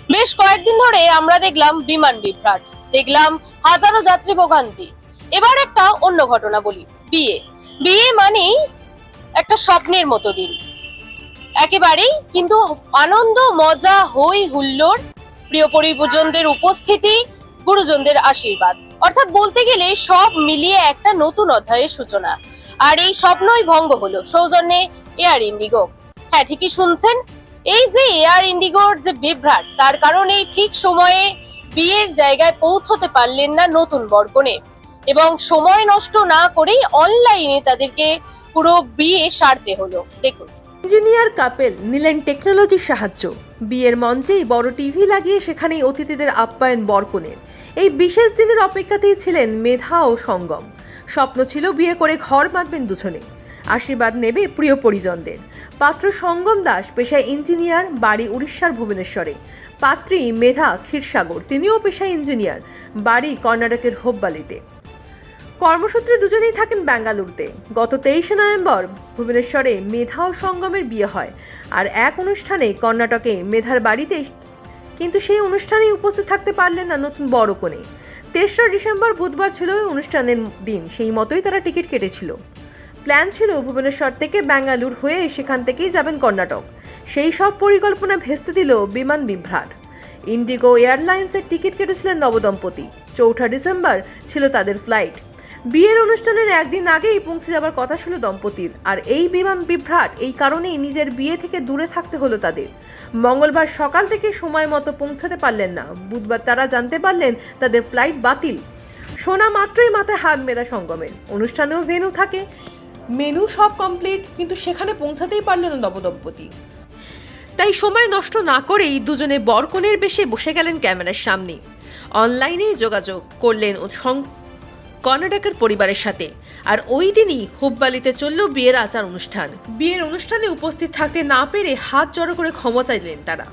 বেশ কয়েকদিন ধরে আমরা দেখলাম বিমান বিভ্রাট, দেখলাম হাজারো যাত্রী ভোগান্তি। এবার একটা অন্য ঘটনা বলি। বিয়ে বিয়ে মানেই একটা স্বপ্নের মতো দিন, একেবারেই কিন্তু আনন্দ, মজা, হই হুল্লোড়, প্রিয় পরিজনদের উপস্থিতি, গুরুজনদের আশীর্বাদ, অর্থাৎ বলতে গেলে সব মিলিয়ে একটা নতুন অধ্যায়ের সূচনা। আর এই স্বপ্নই ভঙ্গ হলো সৌজন্যে এয়ার ইন্ডিগো। হ্যাঁ, ঠিকই শুনছেন। এই যে এয়ার ইন্ডিগোর যে বিভ্রাট, তার কারণে ঠিক সময়ে বিয়ের জায়গায় পৌঁছতে পারলেন না নতুন বরকনে, এবং সময় নষ্ট না করেই অনলাইনে তাদেরকে পুরো বিয়ে সারতে হলো। দেখুন। ইঞ্জিনিয়ার কাপেল নিলেন টেকনোলজির সাহায্য। বিয়ের মঞ্চেই বড় টিভি লাগিয়ে সেখানেই অতিথিদের আপ্যায়ন বরকনের। এই বিশেষ দিনের অপেক্ষাতেই ছিলেন মেধা ও সঙ্গম। স্বপ্ন ছিল বিয়ে করে ঘর বাঁধবেন দুজনে, আশীর্বাদ নেবে প্রিয় পরিজনদের। পাত্র সঙ্গম দাস পেশায় ইঞ্জিনিয়ার, বাড়ি উড়িষ্যার ভুবনেশ্বরে। পাত্রী মেধা ক্ষীরসাগর, তিনিও পেশায় ইঞ্জিনিয়ার, বাড়ি কর্ণাটকের হুব্বালিতে। কর্মসূত্রে দুজনেই থাকেন বেঙ্গালুরুতে। গত 23শে নভেম্বর ভুবনেশ্বরে মেধা ও সঙ্গমের বিয়ে হয়, আর এক অনুষ্ঠানে কর্ণাটকে মেধার বাড়িতে। কিন্তু সেই অনুষ্ঠানে উপস্থিত থাকতে পারলেন না নতুন বড় কনে। 3রা ডিসেম্বর বুধবার ছিল ওই অনুষ্ঠানের দিন, সেই মতোই তারা টিকিট কেটেছিল। প্ল্যান ছিল ভুবনেশ্বর থেকে বেঙ্গালুরু হয়ে সেখান থেকেই যাবেন কর্ণাটক। সেই সব পরিকল্পনা ভেস্তে দিল বিমান বিভ্রাট। ইন্ডিগো এয়ারলাইন্সের টিকিট কেটেছিলেন নবদম্পতি। 4ঠা ডিসেম্বর ছিল তাদের ফ্লাইট। বিয়ের অনুষ্ঠানের একদিন আগেই পৌঁছে যাবার কথা ছিল দম্পতির, আর এই বিমান বিভ্রাট এই কারণেই নিজের বিয়ে থেকে দূরে থাকতে হলো তাদের। মঙ্গলবার সকাল থেকে সময় মতো পৌঁছাতে পারলেন না। বুধবার তারা জানতে পারলেন তাদের ফ্লাইট বাতিল। শোনা মাত্রই মাথায় হাত মেধা সঙ্গমের। অনুষ্ঠানেও ভেন্যু থাকে, মেনু সব কমপ্লিট, কিন্তু সেখানে পৌঁছাতেই পারলেন না নবদম্পতি। তাই সময় নষ্ট না করেই দুজনে বরকনের বেশে বসে গেলেন ক্যামেরার সামনে। অনলাইনেই যোগাযোগ করলেন কর্ণাটকের পরিবারের সাথে। আর ওই দিনই হুব্বালিতে চলল বিয়ের আচার অনুষ্ঠান। বিয়ের অনুষ্ঠানে উপস্থিত থাকতে না পেরে হাত জড়ো করে ক্ষমা চাইলেন তারা।